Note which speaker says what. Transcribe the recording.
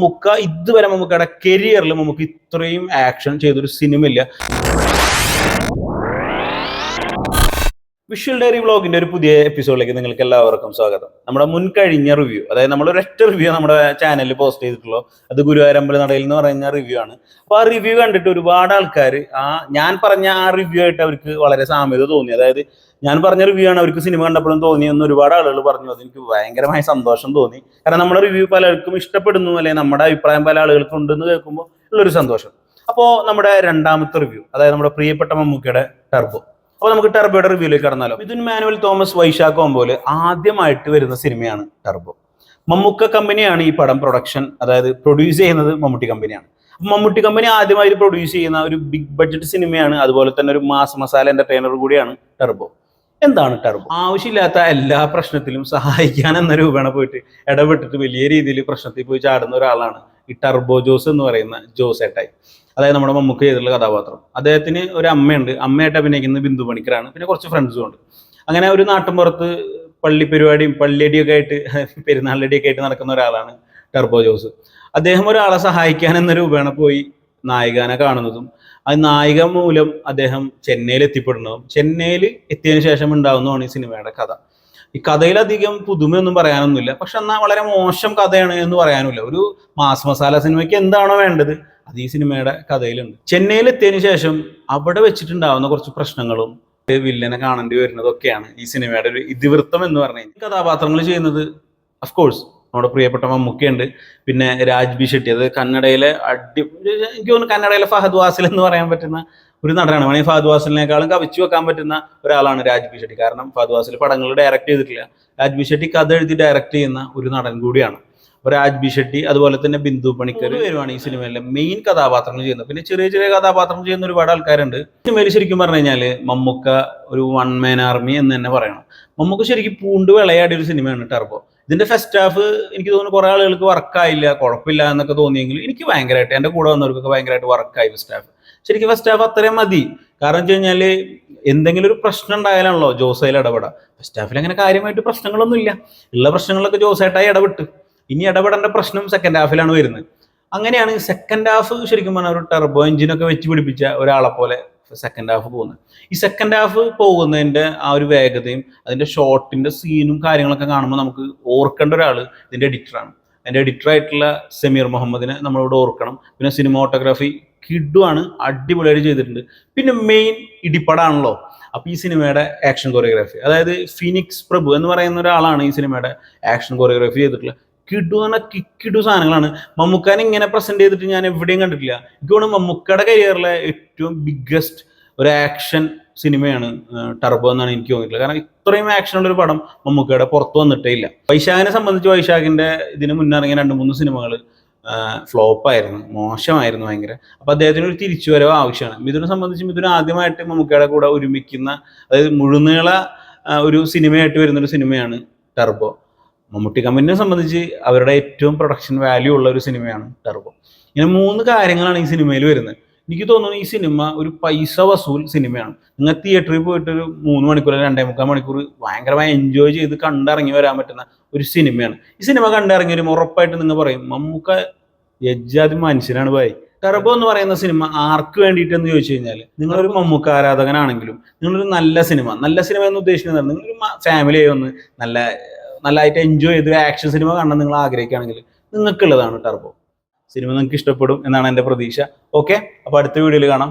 Speaker 1: ഇതുവരെ മമ്മൂക്കയുടെ കരിയറിൽ നമുക്ക് ഇത്രയും ആക്ഷൻ ചെയ്തൊരു സിനിമ ഇല്ല. വിഷ്വൽ ഡയറി വ്ളോഗിന്റെ ഒരു പുതിയ എപ്പിസോഡിലേക്ക് നിങ്ങൾക്ക് എല്ലാവർക്കും സ്വാഗതം. നമ്മുടെ മുൻകഴിഞ്ഞ റിവ്യൂ, അതായത് നമ്മൾ ഒരൊറ്റ റിവ്യൂ നമ്മുടെ ചാനലിൽ പോസ്റ്റ് ചെയ്തിട്ടുള്ളൂ. അത് ഗുരുവായൂരമ്പല നടയിൽ എന്ന് പറയുന്ന റിവ്യൂ ആണ്. അപ്പോൾ ആ റിവ്യൂ കണ്ടിട്ട് ഒരുപാട് ആൾക്കാർ ഞാൻ പറഞ്ഞ ആ റിവ്യൂ ആയിട്ട് അവർക്ക് വളരെ സാമ്യത തോന്നി. അതായത് ഞാൻ പറഞ്ഞ റിവ്യൂ ആണ് അവർക്ക് സിനിമ കണ്ടപ്പോഴും തോന്നിയെന്ന് ഒരുപാട് ആളുകൾ പറഞ്ഞു. അതെനിക്ക് ഭയങ്കരമായ സന്തോഷം തോന്നി. കാരണം നമ്മുടെ റിവ്യൂ പലർക്കും ഇഷ്ടപ്പെടുന്നു, അല്ലെങ്കിൽ നമ്മുടെ അഭിപ്രായം പല ആളുകൾക്കും ഉണ്ടെന്ന് കേൾക്കുമ്പോൾ ഉള്ളൊരു സന്തോഷം. അപ്പോൾ നമ്മുടെ രണ്ടാമത്തെ റിവ്യൂ, അതായത് നമ്മുടെ പ്രിയപ്പെട്ട മമ്മൂക്കയുടെ ടർബോ. അപ്പോൾ നമുക്ക് ടർബോയുടെ റിവ്യൂയിലേക്ക് കടന്നാലോ. മിഥുൻ മാനുവൽ തോമസ് വൈശാഖ് കോംബോയിൽ ആദ്യമായിട്ട് വരുന്ന സിനിമയാണ് ടർബോ. മമ്മൂക്ക കമ്പനിയാണ് ഈ പടം അതായത് പ്രൊഡ്യൂസ് ചെയ്യുന്നത് മമ്മൂട്ടി കമ്പനിയാണ്. മമ്മൂട്ടി കമ്പനി ആദ്യമായിട്ട് പ്രൊഡ്യൂസ് ചെയ്യുന്ന ഒരു ബിഗ് ബഡ്ജറ്റ് സിനിമയാണ്, അതുപോലെ തന്നെ ഒരു മാസ് മസാല എന്റർടൈനർ കൂടിയാണ് ടർബോ. എന്താണ് ടർബോ? ആവശ്യമില്ലാത്ത എല്ലാ പ്രശ്നത്തിലും സഹായിക്കാൻ എന്ന രൂപേണ പോയിട്ട് ഇടപെട്ടിട്ട് വലിയ രീതിയിൽ പ്രശ്നത്തിൽ പോയി ചാടുന്ന ഒരാളാണ് ഈ ടർബോ ജോസ് എന്ന് പറയുന്ന ജോസേട്ടായി. അതായത് നമ്മുടെ മമ്മൂക്ക ചെയ്തിട്ടുള്ള കഥാപാത്രം. അദ്ദേഹത്തിന് ഒരു അമ്മയുണ്ട്, അമ്മയായിട്ട് അഭിനയിക്കുന്നത് ബിന്ദു പണിക്കറാണ്. പിന്നെ കുറച്ച് ഫ്രണ്ട്സും ഉണ്ട്. അങ്ങനെ ഒരു നാട്ടിൻപുറത്ത് പള്ളി പരിപാടിയും പള്ളിയടിയൊക്കെ ആയിട്ട് പെരുന്നാളടിയൊക്കെ ആയിട്ട് നടക്കുന്ന ഒരാളാണ് ടർബോ ജോസ്. അദ്ദേഹം ഒരാളെ സഹായിക്കാൻ എന്ന രൂപേണ പോയി നായികനെ കാണുന്നതും അത് നായിക മൂലം അദ്ദേഹം ചെന്നൈയിൽ എത്തിപ്പെടുന്നതും ചെന്നൈയിൽ എത്തിയതിനു ശേഷം ഉണ്ടാകുന്നതാണ് ഈ സിനിമയുടെ കഥ. ഈ കഥയിലധികം പുതുമയൊന്നും പറയാനൊന്നുമില്ല, പക്ഷെ എന്നാൽ വളരെ മോശം കഥയാണ് എന്ന് പറയാനുമില്ല. ഒരു മാസ് മസാല സിനിമയ്ക്ക് എന്താണോ വേണ്ടത് അത് ഈ സിനിമയുടെ കഥയിലുണ്ട്. ചെന്നൈയിൽ എത്തിയതിനു ശേഷം അവിടെ വെച്ചിട്ടുണ്ടാവുന്ന കുറച്ച് പ്രശ്നങ്ങളും വില്ലനെ കാണേണ്ടി വരുന്നതൊക്കെയാണ് ഈ സിനിമയുടെ ഒരു ഇതിവൃത്തം എന്ന് പറഞ്ഞു കഴിഞ്ഞാൽ. കഥാപാത്രങ്ങൾ ചെയ്യുന്നത് അഫ്കോഴ്സ് നമ്മുടെ പ്രിയപ്പെട്ട മമ്മൂക്കയുണ്ട്, പിന്നെ രാജ് ബി ഷെട്ടി. അത് കന്നഡയിലെ എനിക്ക് തോന്നുന്നു കന്നഡയിലെ ഫഹദ് വാസിൽ എന്ന് പറയാൻ പറ്റുന്ന ഒരു നടനാണ്. വേണമെങ്കിൽ ഫഹദ് വാസിലിനേക്കാളും കവിച്ചു വെക്കാൻ പറ്റുന്ന ഒരാളാണ് രാജ് ബി ഷെട്ടി. കാരണം ഫഹദ് വാസിൽ പടങ്ങൾ ഡയറക്റ്റ് ചെയ്തിട്ടില്ല, രാജ് ബി ഷെട്ടി കഥ എഴുതി ഡയറക്റ്റ് ചെയ്യുന്ന ഒരു നടൻ കൂടിയാണ്. അപ്പോൾ രാജ് ബി ഷെട്ടി അതുപോലെ തന്നെ ബിന്ദു പണിക്കർ പേരുമാണ് ഈ സിനിമയിലെ മെയിൻ കഥാപാത്രങ്ങൾ ചെയ്യുന്നത്. പിന്നെ ചെറിയ ചെറിയ കഥാപാത്രങ്ങൾ ചെയ്യുന്ന ഒരുപാട് ആൾക്കാരുണ്ട്. സിനിമയിൽ ശരിക്കും പറഞ്ഞു കഴിഞ്ഞാൽ മമ്മൂക്ക ഒരു വൺ മാൻ ആർമി എന്ന് തന്നെ പറയണം. മമ്മൂക്ക ശരിക്കും പൂണ്ട് വിളയാടിയ ഒരു സിനിമയാണ് ടർബോ. ഇതിന്റെ ഫസ്റ്റ് ഹാഫ് എനിക്ക് തോന്നുന്നു കുറെ ആളുകൾക്ക് വർക്കായില്ല, കുഴപ്പമില്ല എന്നൊക്കെ തോന്നിയെങ്കിലും എനിക്ക് ഭയങ്കരമായിട്ട്, എൻ്റെ കൂടെ വന്നവർക്കൊക്കെ ഭയങ്കരമായിട്ട് വർക്കായി ഫസ്റ്റ് ഹാഫ്. ശരിക്കും ഫസ്റ്റ് ഹാഫ് അത്രയും മതി. കാരണം വെച്ച് കഴിഞ്ഞാൽ എന്തെങ്കിലും ഒരു പ്രശ്നം ഉണ്ടായാലാണല്ലോ ജോസയിൽ ഇടപെടാം. ഫസ്റ്റ് ഹാഫിൽ അങ്ങനെ കാര്യമായിട്ട് പ്രശ്നങ്ങളൊന്നും ഇല്ല. ഉള്ള പ്രശ്നങ്ങളൊക്കെ ജോസായിട്ടായി ഇടപെട്ട്. ഇനി ഇടപെടേണ്ട പ്രശ്നം സെക്കൻഡ് ഹാഫിലാണ് വരുന്നത്. അങ്ങനെയാണ് സെക്കൻഡ് ഹാഫ് ശരിക്കും പറഞ്ഞാൽ ഒരു ടർബോ എഞ്ചിനൊക്കെ വെച്ച് പിടിപ്പിച്ച ഒരാളെ പോലെ സെക്കൻഡ് ഹാഫ് പോകുന്നത്. ഈ സെക്കൻഡ് ഹാഫ് പോകുന്നതിൻ്റെ ആ ഒരു വേഗതയും അതിൻ്റെ ഷോട്ടിൻ്റെ സീനും കാര്യങ്ങളൊക്കെ കാണുമ്പോൾ നമുക്ക് ഓർക്കേണ്ട ഒരാൾ ഇതിൻ്റെ എഡിറ്ററാണ്. അതിൻ്റെ എഡിറ്ററായിട്ടുള്ള സമീർ മുഹമ്മദിനെ നമ്മളിവിടെ ഓർക്കണം. പിന്നെ സിനിമാറ്റോഗ്രാഫി കിഡുവാണ്, അടിപൊളിയായിട്ട് ചെയ്തിട്ടുണ്ട്. പിന്നെ മെയിൻ ഇടിപ്പടാണല്ലോ. അപ്പോൾ ഈ സിനിമയുടെ ആക്ഷൻ കൊറിയോഗ്രാഫി, അതായത് ഫിനിക്സ് പ്രഭു എന്ന് പറയുന്ന ഒരാളാണ് ഈ സിനിമയുടെ ആക്ഷൻ കൊറിയോഗ്രാഫി ചെയ്തിട്ടുള്ളത്. കിഡു എന്ന് പറഞ്ഞാൽ കിഡു സാധനങ്ങളാണ്. മമ്മൂക്കാനെ ഇങ്ങനെ പ്രസന്റ് ചെയ്തിട്ട് ഞാൻ എവിടെയും കണ്ടിട്ടില്ല. എനിക്ക് തോന്നുന്നു മമ്മൂക്കയുടെ കരിയറിലെ ഏറ്റവും ബിഗ്ഗസ്റ്റ് ഒരു ആക്ഷൻ സിനിമയാണ് ടർബോ എന്നാണ് എനിക്ക് തോന്നിയിട്ടുള്ളത്. കാരണം ഇത്രയും ആക്ഷനുള്ള ഒരു പടം മമ്മൂക്കയുടെ പുറത്ത് വന്നിട്ടേ ഇല്ല. വൈശാഖിനെ സംബന്ധിച്ച് വൈശാഖിന്റെ ഇതിന് മുന്നിറങ്ങിയ 2-3 സിനിമകൾ ഫ്ലോപ്പായിരുന്നു, മോശമായിരുന്നു ഭയങ്കര. അപ്പൊ അദ്ദേഹത്തിന് ഒരു തിരിച്ചുവരവ് ആവശ്യമാണ്. മിഥുനെ സംബന്ധിച്ച് മിഥുൻ ആദ്യമായിട്ട് മമ്മൂക്കയുടെ കൂടെ ഒരുമിക്കുന്ന, അതായത് മുഴുനീള ഒരു സിനിമയായിട്ട് വരുന്നൊരു സിനിമയാണ് ടർബോ. മമ്മൂട്ടി കമ്പനിയെ സംബന്ധിച്ച് അവരുടെ ഏറ്റവും പ്രൊഡക്ഷൻ വാല്യൂ ഉള്ള ഒരു സിനിമയാണ് ടർബോ. ഇങ്ങനെ 3 കാര്യങ്ങളാണ് ഈ സിനിമയിൽ വരുന്നത്. എനിക്ക് തോന്നുന്നു ഈ സിനിമ ഒരു പൈസ വസൂൽ സിനിമയാണ്. നിങ്ങൾ തിയേറ്ററിൽ പോയിട്ട് ഒരു 3 മണിക്കൂർ 2.25 മണിക്കൂർ ഭയങ്കരമായി എൻജോയ് ചെയ്ത് കണ്ടിറങ്ങി വരാൻ പറ്റുന്ന ഒരു സിനിമയാണ്. ഈ സിനിമ കണ്ടിറങ്ങി വരുമ്പോൾ ഉറപ്പായിട്ട് നിങ്ങൾ പറയും മമ്മൂക്ക യജ്ജാതി മനുഷ്യനാണ് ഭായി. ടർബോ എന്ന് പറയുന്ന സിനിമ ആർക്ക് വേണ്ടിയിട്ടെന്ന് ചോദിച്ചു കഴിഞ്ഞാൽ, നിങ്ങളൊരു മമ്മൂക്ക ആരാധകനാണെങ്കിലും നിങ്ങളൊരു നല്ല സിനിമ എന്ന് ഉദ്ദേശിക്കുന്നത് നിങ്ങളൊരു ഫാമിലിയായി ഒന്ന് നല്ലതായിട്ട് എൻജോയ് ചെയ്ത് ആക്ഷൻ സിനിമ കാണാൻ നിങ്ങൾ ആഗ്രഹിക്കുകയാണെങ്കിൽ നിങ്ങൾക്കുള്ളതാണ് ടർബോ. സിനിമ നിങ്ങൾക്ക് ഇഷ്ടപ്പെടും എന്നാണ് എൻ്റെ പ്രതീക്ഷ. ഓക്കെ, അപ്പോൾ അടുത്ത വീഡിയോയിൽ കാണാം.